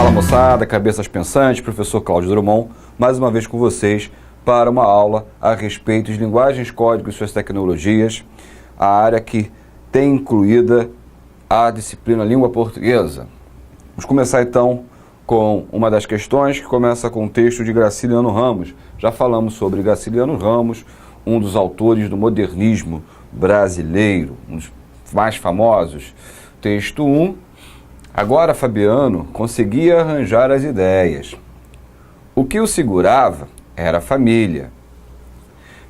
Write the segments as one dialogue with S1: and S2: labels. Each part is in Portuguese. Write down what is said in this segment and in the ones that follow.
S1: Fala moçada, cabeças pensantes, professor Cláudio Drummond, mais uma vez com vocês para uma aula a respeito de linguagens, códigos e suas tecnologias, a área que tem incluída a disciplina língua portuguesa. Vamos começar então com uma das questões que começa com o texto de Graciliano Ramos. Já falamos sobre Graciliano Ramos, um dos autores do modernismo brasileiro, um dos mais famosos. Texto 1. Agora Fabiano conseguia arranjar as ideias. O que o segurava era a família.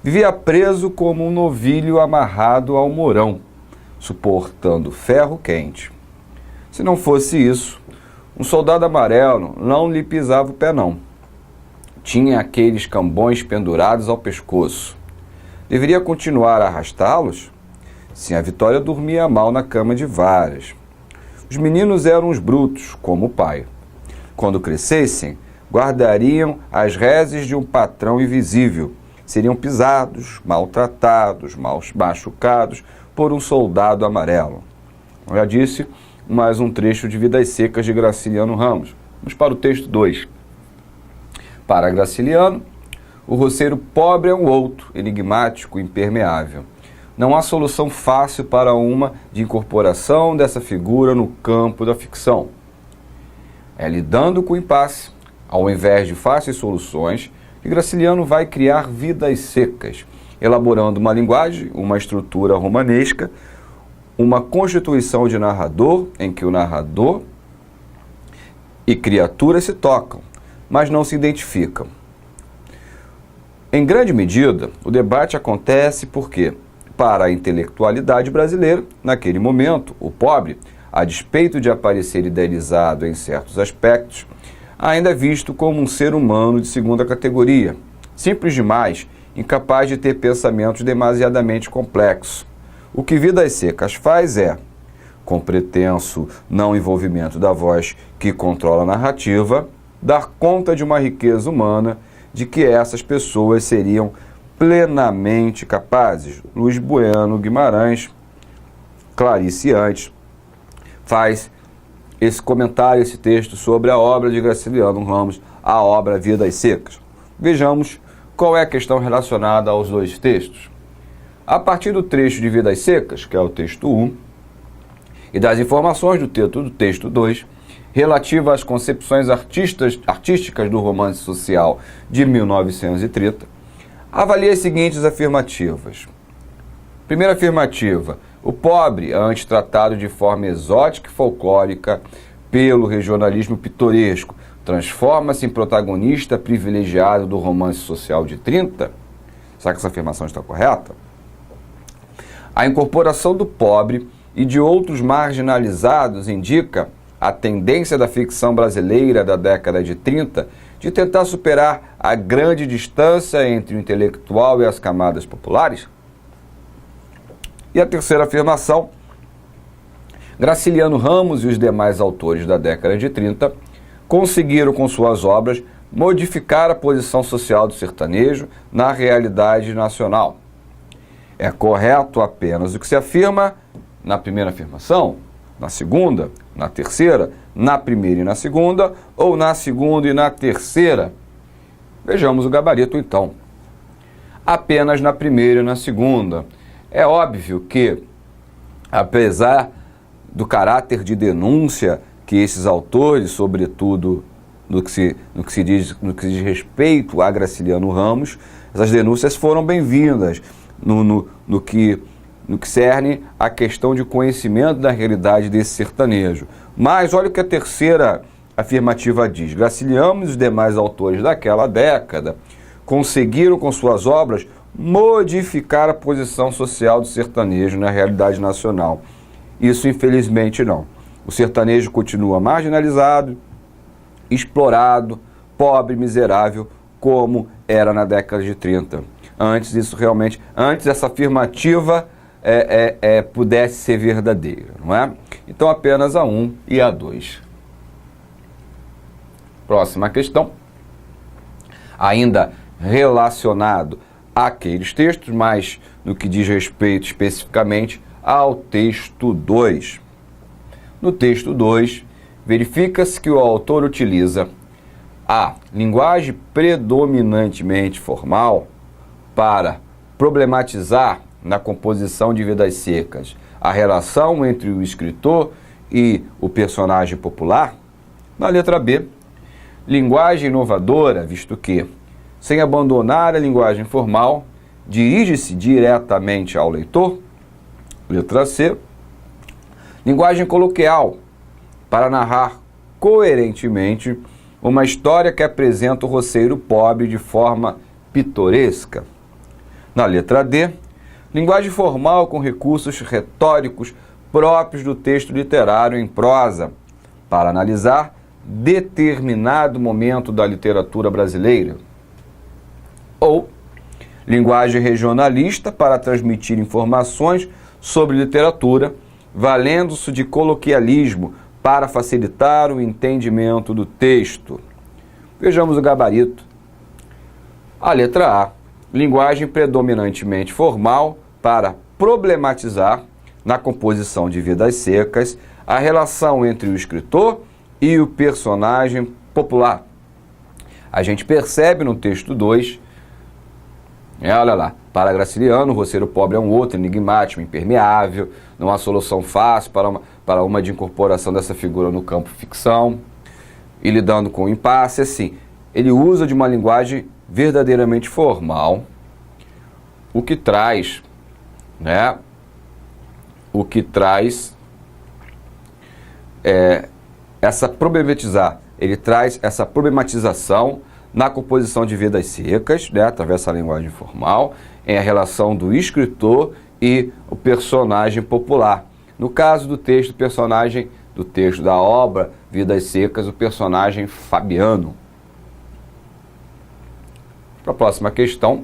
S1: Vivia preso como um novilho amarrado ao morão, suportando ferro quente. Se não fosse isso, um soldado amarelo não lhe pisava o pé não. Tinha aqueles cambões pendurados ao pescoço. Deveria continuar a arrastá-los? Sim, a Vitória dormia mal na cama de varas. Os meninos eram os brutos, como o pai. Quando crescessem, guardariam as reses de um patrão invisível. Seriam pisados, maltratados, machucados por um soldado amarelo. Eu já disse, mais um trecho de Vidas Secas de Graciliano Ramos. Vamos para o texto 2. Para Graciliano, o roceiro pobre é um outro, enigmático, impermeável. Não há solução fácil para uma de incorporação dessa figura no campo da ficção. É lidando com o impasse, ao invés de fáceis soluções, que Graciliano vai criar vidas secas, elaborando uma linguagem, uma estrutura romanesca, uma constituição de narrador em que o narrador e criatura se tocam, mas não se identificam. Em grande medida, o debate acontece porque, para a intelectualidade brasileira, naquele momento, o pobre, a despeito de aparecer idealizado em certos aspectos, ainda é visto como um ser humano de segunda categoria, simples demais, incapaz de ter pensamentos demasiadamente complexos. O que Vidas Secas faz é, com pretenso não envolvimento da voz que controla a narrativa, dar conta de uma riqueza humana de que essas pessoas seriam plenamente capazes. Luiz Bueno Guimarães, Clarice antes, faz esse comentário, esse texto sobre a obra de Graciliano Ramos, a obra Vidas Secas. Vejamos qual é a questão relacionada aos dois textos. A partir do trecho de Vidas Secas, que é o texto 1, e das informações do texto 2, relativa às concepções artísticas do romance social de 1930, avalie as seguintes afirmativas. Primeira afirmativa: o pobre é antes tratado de forma exótica e folclórica pelo regionalismo pitoresco, transforma-se em protagonista privilegiado do romance social de 30? Será que essa afirmação está correta? A incorporação do pobre e de outros marginalizados indica a tendência da ficção brasileira da década de 30 de tentar superar a grande distância entre o intelectual e as camadas populares? E a terceira afirmação: Graciliano Ramos e os demais autores da década de 30 conseguiram, com suas obras, modificar a posição social do sertanejo na realidade nacional. É correto apenas o que se afirma na primeira afirmação, na segunda, na terceira, na primeira e na segunda, ou na segunda e na terceira? Vejamos o gabarito então. Apenas na primeira e na segunda. É óbvio que, apesar do caráter de denúncia que esses autores, sobretudo no que se diz respeito a Graciliano Ramos, essas denúncias foram bem-vindas no que cerne a questão de conhecimento da realidade desse sertanejo. Mas olha o que a terceira afirmativa diz: Graciliano e os demais autores daquela década conseguiram, com suas obras, modificar a posição social do sertanejo na realidade nacional. Isso, infelizmente, não. O sertanejo continua marginalizado, explorado, pobre, miserável, como era na década de 30. Antes essa afirmativa pudesse ser verdadeira, não é? Então, apenas a 1 e a 2. Próxima questão. Ainda relacionado àqueles textos, mas no que diz respeito especificamente ao texto 2. No texto 2, verifica-se que o autor utiliza a linguagem predominantemente formal para problematizar na composição de Vidas Secas a relação entre o escritor e o personagem popular. Na letra B, linguagem inovadora, visto que, sem abandonar a linguagem formal, dirige-se diretamente ao leitor. Letra C, linguagem coloquial, para narrar coerentemente uma história que apresenta o roceiro pobre de forma pitoresca. Na letra D, linguagem formal com recursos retóricos próprios do texto literário em prosa, para analisar determinado momento da literatura brasileira. Ou linguagem regionalista para transmitir informações sobre literatura, valendo-se de coloquialismo para facilitar o entendimento do texto. Vejamos o gabarito. A letra A, linguagem predominantemente formal para problematizar, na composição de Vidas Secas, a relação entre o escritor e o personagem popular. A gente percebe no texto 2, olha lá, para Graciliano, o roceiro pobre é um outro, enigmático, impermeável, não há solução fácil para uma de incorporação dessa figura no campo ficção, e lidando com o impasse, assim, ele usa de uma linguagem verdadeiramente formal, o que traz essa problematizar, ele traz essa problematização na composição de Vidas Secas, através dessa linguagem formal, em a relação do escritor e o personagem popular. No caso do texto, do texto da obra Vidas Secas, o personagem Fabiano. Para a próxima questão.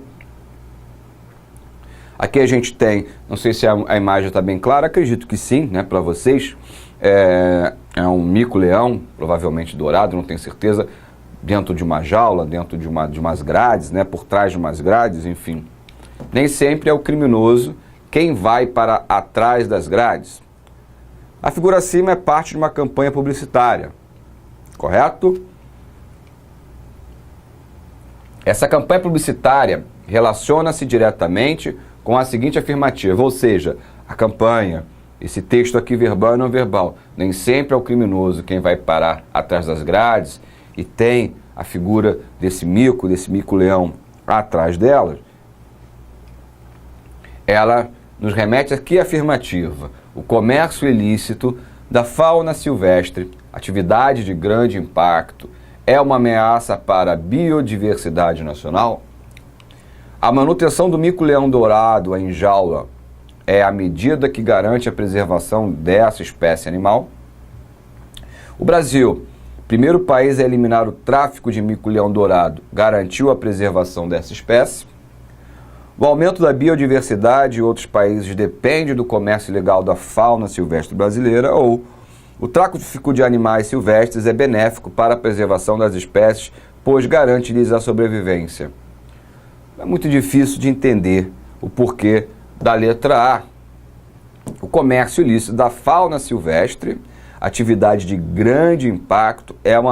S1: Aqui a gente tem, não sei se a imagem está bem clara, acredito que sim, para vocês. É um mico-leão, provavelmente dourado, não tenho certeza, dentro de uma jaula, dentro de umas grades, por trás de umas grades, enfim. Nem sempre é o criminoso quem vai para atrás das grades. A figura acima é parte de uma campanha publicitária, correto? Essa campanha publicitária relaciona-se diretamente com a seguinte afirmativa, ou seja, a campanha, esse texto aqui verbal e não verbal, nem sempre é o criminoso quem vai parar atrás das grades e tem a figura desse mico-leão atrás delas. Ela nos remete aqui à afirmativa, o comércio ilícito da fauna silvestre, atividade de grande impacto, é uma ameaça para a biodiversidade nacional? A manutenção do mico-leão dourado em jaula é a medida que garante a preservação dessa espécie animal? O Brasil, primeiro país a eliminar o tráfico de mico-leão dourado, garantiu a preservação dessa espécie? O aumento da biodiversidade em outros países depende do comércio ilegal da fauna silvestre brasileira? Ou o tráfico de animais silvestres é benéfico para a preservação das espécies, pois garante-lhes a sobrevivência? É muito difícil de entender o porquê da letra A. O comércio ilícito da fauna silvestre, atividade de grande impacto, é uma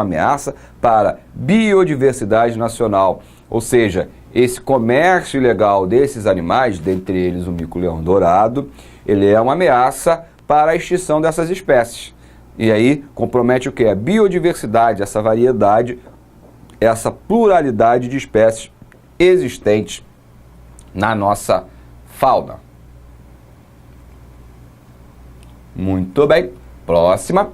S1: ameaça para a biodiversidade nacional. Ou seja, esse comércio ilegal desses animais, dentre eles o mico-leão dourado, ele é uma ameaça para a extinção dessas espécies. E aí compromete o quê? A biodiversidade, essa variedade, essa pluralidade de espécies existentes na nossa fauna. Muito bem. Próxima.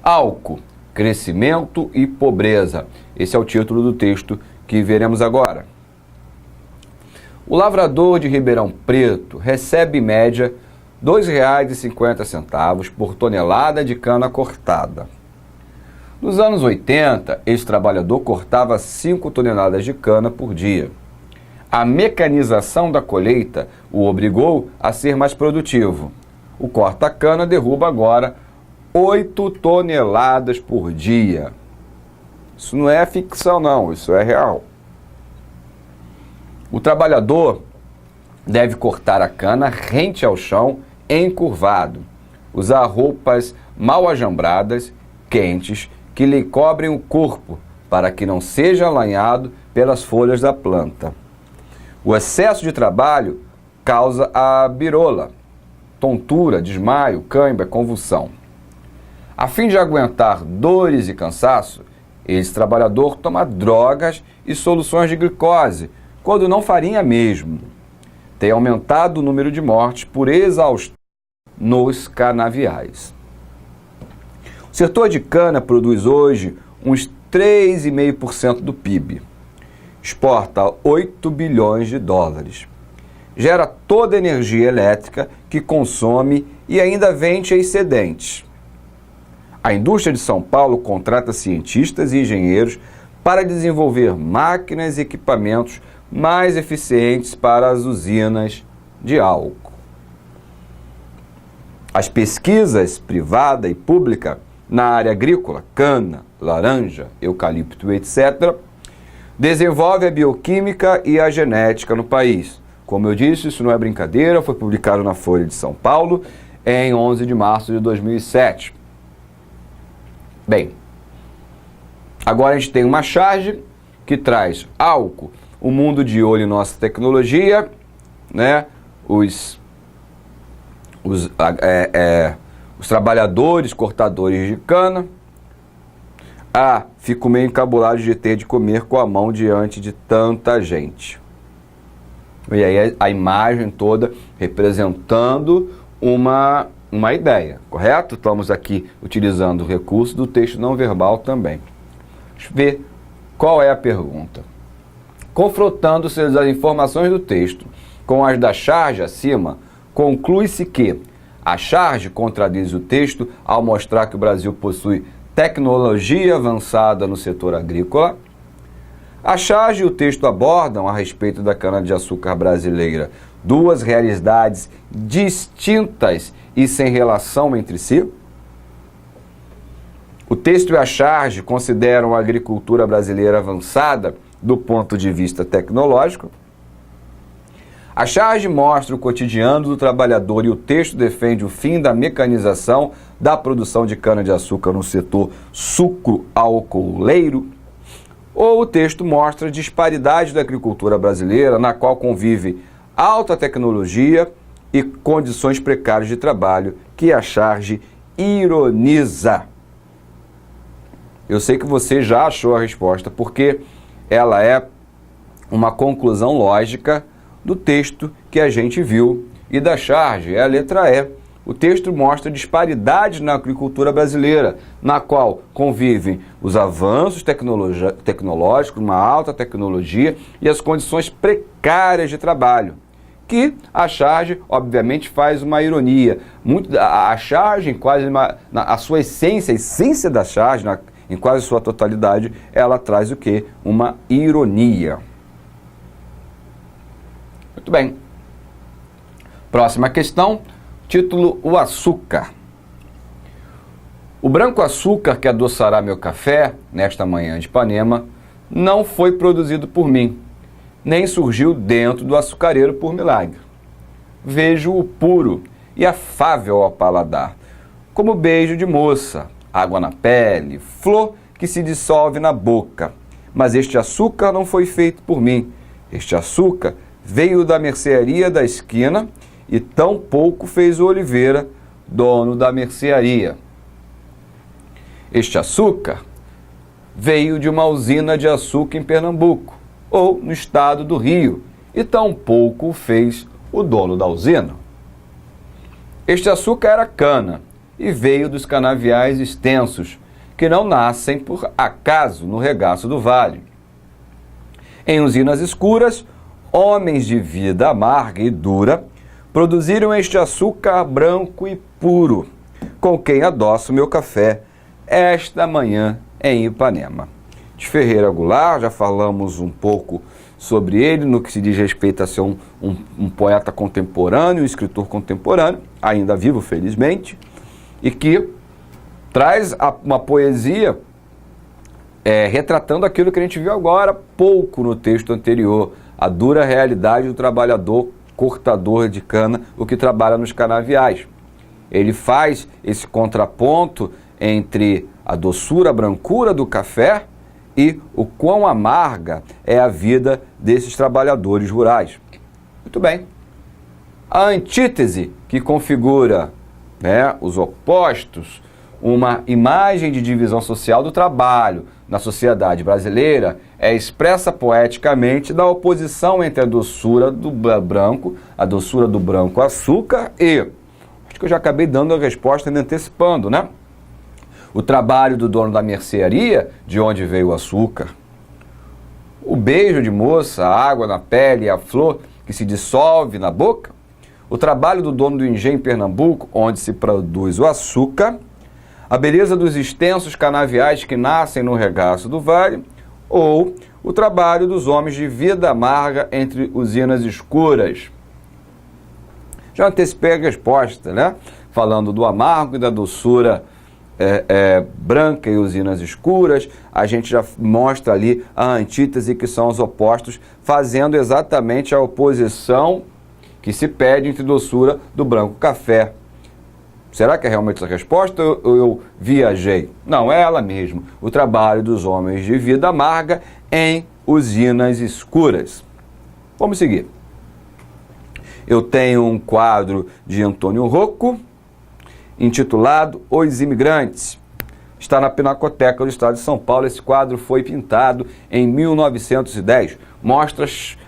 S1: Álcool, crescimento e pobreza. Esse é o título do texto que veremos agora. O lavrador de Ribeirão Preto recebe em média R$ 2,50 por tonelada de cana cortada. Nos anos 80, esse trabalhador cortava 5 toneladas de cana por dia. A mecanização da colheita o obrigou a ser mais produtivo. O corta-cana derruba agora 8 toneladas por dia. Isso não é ficção, não, isso é real. O trabalhador deve cortar a cana rente ao chão, encurvado. usar roupas mal ajambradas, quentes, que lhe cobrem o corpo, para que não seja alanhado pelas folhas da planta. O excesso de trabalho causa a birola, tontura, desmaio, cãibra, convulsão. A fim de aguentar dores e cansaço, esse trabalhador toma drogas e soluções de glicose, quando não faria mesmo. Tem aumentado o número de mortes por exaustão nos canaviais. O setor de cana produz hoje uns 3,5% do PIB. Exporta 8 bilhões de dólares. Gera toda a energia elétrica que consome e ainda vende excedentes. A indústria de São Paulo contrata cientistas e engenheiros para desenvolver máquinas e equipamentos mais eficientes para as usinas de álcool. As pesquisas privada e pública na área agrícola, cana, laranja, eucalipto, etc., desenvolve a bioquímica e a genética no país. Como eu disse, isso não é brincadeira, foi publicado na Folha de São Paulo em 11 de março de 2007. Bem, agora a gente tem uma charge que traz álcool, o mundo de olho em nossa tecnologia, né? Os trabalhadores, cortadores de cana. Fico meio encabulado de ter de comer com a mão diante de tanta gente. E aí a imagem toda representando uma ideia, correto? Estamos aqui utilizando o recurso do texto não verbal também. Deixa eu ver qual é a pergunta. Confrontando-se as informações do texto com as da charge acima, conclui-se que a charge contradiz o texto ao mostrar que o Brasil possui tecnologia avançada no setor agrícola. A charge e o texto abordam, a respeito da cana-de-açúcar brasileira, duas realidades distintas e sem relação entre si. O texto e a charge consideram a agricultura brasileira avançada do ponto de vista tecnológico. A charge mostra o cotidiano do trabalhador e o texto defende o fim da mecanização da produção de cana-de-açúcar no setor sucro-alcooleiro. Ou o texto mostra a disparidade da agricultura brasileira, na qual convive alta tecnologia e condições precárias de trabalho, que a charge ironiza. Eu sei que você já achou a resposta, porque ela é uma conclusão lógica do texto que a gente viu e da charge, é a letra E. O texto mostra disparidades na agricultura brasileira, na qual convivem os avanços tecnológicos, uma alta tecnologia e as condições precárias de trabalho, que a charge, obviamente, faz uma ironia. A charge, a sua essência, a essência da charge, em quase sua totalidade, ela traz o quê? Uma ironia. Muito bem. Próxima questão, título: o açúcar. O branco açúcar que adoçará meu café, nesta manhã de Ipanema, não foi produzido por mim, nem surgiu dentro do açucareiro por milagre. Vejo-o puro e afável ao paladar, como beijo de moça, água na pele, flor que se dissolve na boca. Mas este açúcar não foi feito por mim. Este açúcar veio da mercearia da esquina e tão pouco fez o Oliveira, dono da mercearia. Este açúcar veio de uma usina de açúcar em Pernambuco, ou no estado do Rio, e tão pouco fez o dono da usina. Este açúcar era cana e veio dos canaviais extensos, que não nascem por acaso no regaço do vale. Em usinas escuras, homens de vida amarga e dura produziram este açúcar branco e puro, com quem adoço meu café esta manhã em Ipanema. De Ferreira Goulart, já falamos um pouco sobre ele no que se diz respeito a ser um poeta contemporâneo, um escritor contemporâneo, ainda vivo, felizmente, e que traz uma poesia retratando aquilo que a gente viu agora pouco no texto anterior, a dura realidade do trabalhador cortador de cana, o que trabalha nos canaviais. ele faz esse contraponto entre a doçura, a brancura do café e o quão amarga é a vida desses trabalhadores rurais. Muito bem. A antítese que configura, né, os opostos, uma imagem de divisão social do trabalho na sociedade brasileira é expressa poeticamente na oposição entre a doçura do branco, a doçura do branco açúcar e, acho que eu já acabei dando a resposta me antecipando, né? O trabalho do dono da mercearia, de onde veio o açúcar. O beijo de moça, a água na pele e a flor que se dissolve na boca. O trabalho do dono do engenho em Pernambuco, onde se produz o açúcar. A beleza dos extensos canaviais que nascem no regaço do vale, ou o trabalho dos homens de vida amarga entre usinas escuras. Já antecipei a resposta, né? Falando do amargo e da doçura branca e usinas escuras, a gente já mostra ali a antítese, que são os opostos, fazendo exatamente a oposição que se pede entre doçura do branco café. Será que é realmente essa resposta ou eu viajei? Não, é ela mesmo. O trabalho dos homens de vida amarga em usinas escuras. Vamos seguir. Eu tenho um quadro de Antônio Rocco, intitulado Os Imigrantes. Está na Pinacoteca do Estado de São Paulo. Esse quadro foi pintado em 1910. Mostra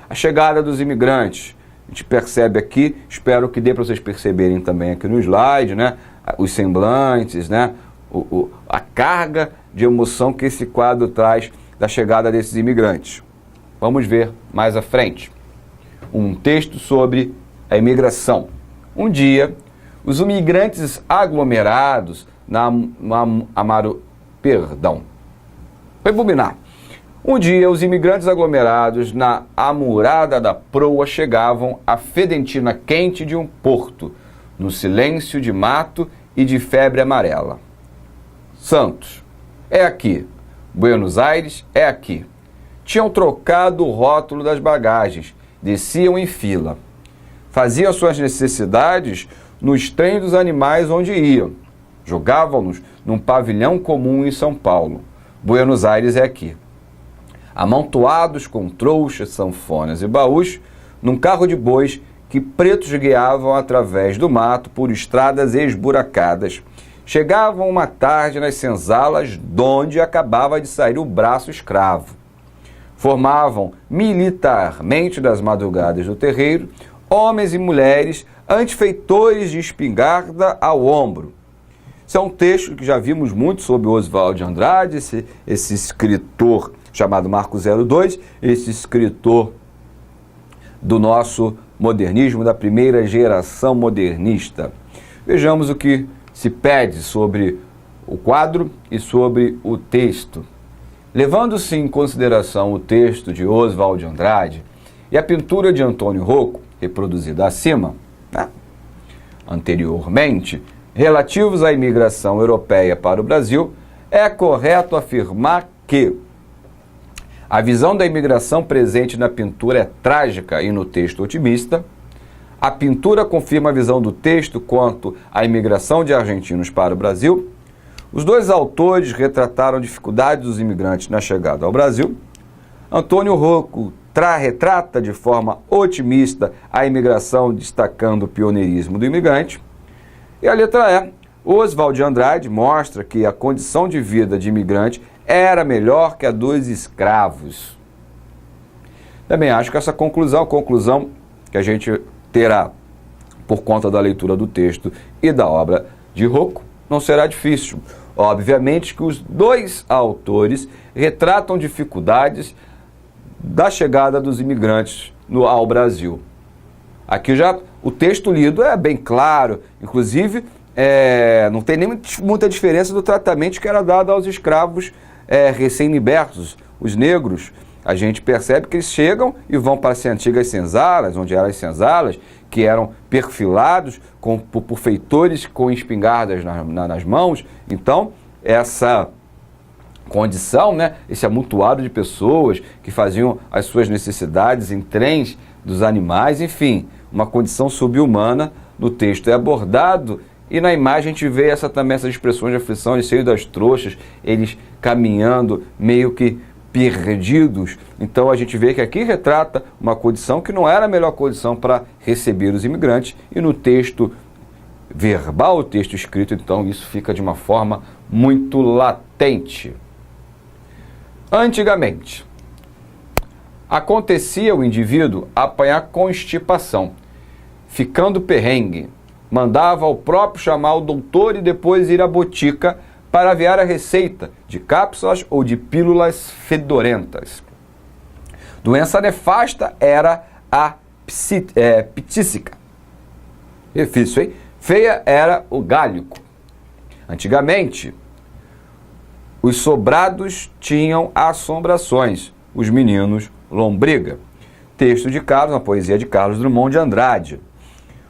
S1: a chegada dos imigrantes. A gente percebe aqui, espero que dê para vocês perceberem também aqui no slide, né? Os semblantes, né? A carga de emoção que esse quadro traz da chegada desses imigrantes. Vamos ver mais à frente. Um texto sobre a imigração. Um dia, os imigrantes aglomerados Um dia, os imigrantes aglomerados na amurada da proa chegavam à fedentina quente de um porto, no silêncio de mato e de febre amarela. Santos, é aqui. Buenos Aires, é aqui. Tinham trocado o rótulo das bagagens, desciam em fila. Faziam suas necessidades nos trens dos animais onde iam. Jogavam-nos num pavilhão comum em São Paulo. Buenos Aires é aqui. Amontoados com trouxas, sanfonas e baús, num carro de bois que pretos guiavam através do mato por estradas esburacadas. Chegavam uma tarde nas senzalas donde acabava de sair o braço escravo. Formavam militarmente das madrugadas do terreiro homens e mulheres antefeitores de espingarda ao ombro. Isso é um texto que já vimos muito sobre Oswald de Andrade, esse escritor chamado Marco 02, esse escritor do nosso modernismo, da primeira geração modernista. Vejamos o que se pede sobre o quadro e sobre o texto. Levando-se em consideração o texto de Oswald de Andrade e a pintura de Antônio Rocco, reproduzida acima, né, anteriormente, relativos à imigração europeia para o Brasil, é correto afirmar que a visão da imigração presente na pintura é trágica e no texto otimista. A pintura confirma a visão do texto quanto à imigração de argentinos para o Brasil. Os dois autores retrataram dificuldades dos imigrantes na chegada ao Brasil. Antônio Rocco retrata de forma otimista a imigração, destacando o pioneirismo do imigrante. E a letra E, Oswald de Andrade mostra que a condição de vida de imigrante era melhor que a dos escravos. Também acho que essa conclusão que a gente terá por conta da leitura do texto e da obra de Rocco, não será difícil. Obviamente que os dois autores retratam dificuldades da chegada dos imigrantes ao Brasil. Aqui já o texto lido é bem claro, inclusive não tem nem muita diferença do tratamento que era dado aos escravos recém-libertos, os negros. A gente percebe que eles chegam e vão para as antigas senzalas, onde eram as senzalas, que eram perfilados por feitores com espingardas nas mãos. Então, essa condição, né, esse amontoado de pessoas que faziam as suas necessidades em trens dos animais, enfim, uma condição subhumana no texto é abordado E na imagem a gente vê também essas expressões de aflição, de seio das trouxas, eles caminhando meio que perdidos. Então a gente vê que aqui retrata uma condição que não era a melhor condição para receber os imigrantes, e no texto verbal, o texto escrito, então isso fica de uma forma muito latente. Antigamente, acontecia o indivíduo apanhar constipação, ficando perrengue, mandava ao próprio chamar o doutor e depois ir à botica para aviar a receita de cápsulas ou de pílulas fedorentas. Doença nefasta era a ptísica. Difícil, hein? Feia era o gálico. Antigamente, os sobrados tinham assombrações, os meninos lombriga. Texto de Carlos, uma poesia de Carlos Drummond de Andrade.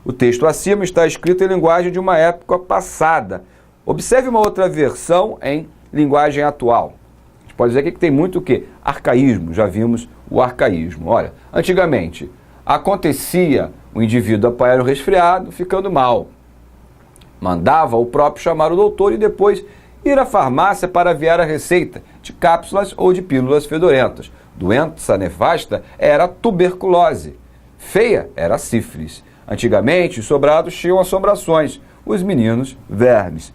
S1: O texto acima está escrito em linguagem de uma época passada. Observe uma outra versão em linguagem atual. A gente pode dizer aqui que tem muito o quê? Arcaísmo, já vimos o arcaísmo. Olha, antigamente, acontecia o indivíduo apanhar um resfriado, ficando mal. Mandava o próprio chamar o doutor e depois ir à farmácia para aviar a receita de cápsulas ou de pílulas fedorentas. Doença nefasta era tuberculose. Feia era sífilis. Antigamente, os sobrados tinham assombrações, os meninos, vermes.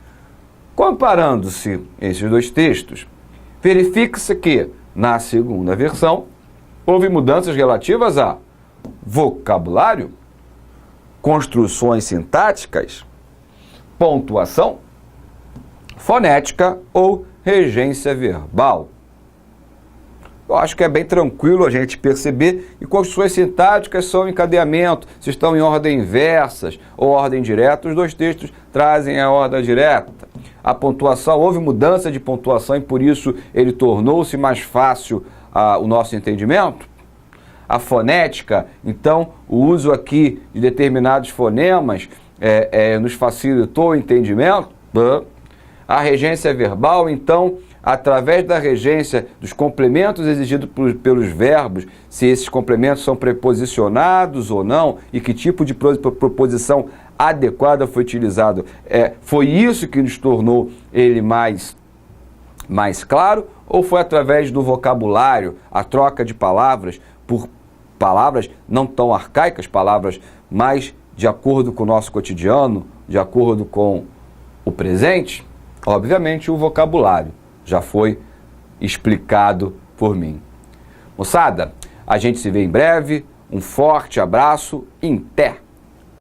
S1: Comparando-se esses dois textos, verifica-se que, na segunda versão, houve mudanças relativas a vocabulário, construções sintáticas, pontuação, fonética ou regência verbal. Eu acho que é bem tranquilo a gente perceber que construções sintáticas são encadeamento, se estão em ordem inversas ou ordem direta, os dois textos trazem a ordem direta. A pontuação, houve mudança de pontuação e por isso ele tornou-se mais fácil o nosso entendimento. A fonética, então, o uso aqui de determinados fonemas nos facilitou o entendimento. A regência verbal, então, através da regência dos complementos exigidos pelos verbos, se esses complementos são preposicionados ou não, e que tipo de proposição adequada foi utilizado. Foi isso que nos tornou ele mais claro, ou foi através do vocabulário, a troca de palavras por palavras não tão arcaicas, palavras mais de acordo com o nosso cotidiano, de acordo com o presente? Obviamente o vocabulário já foi explicado por mim. Moçada, a gente se vê em breve. Um forte abraço. Em té!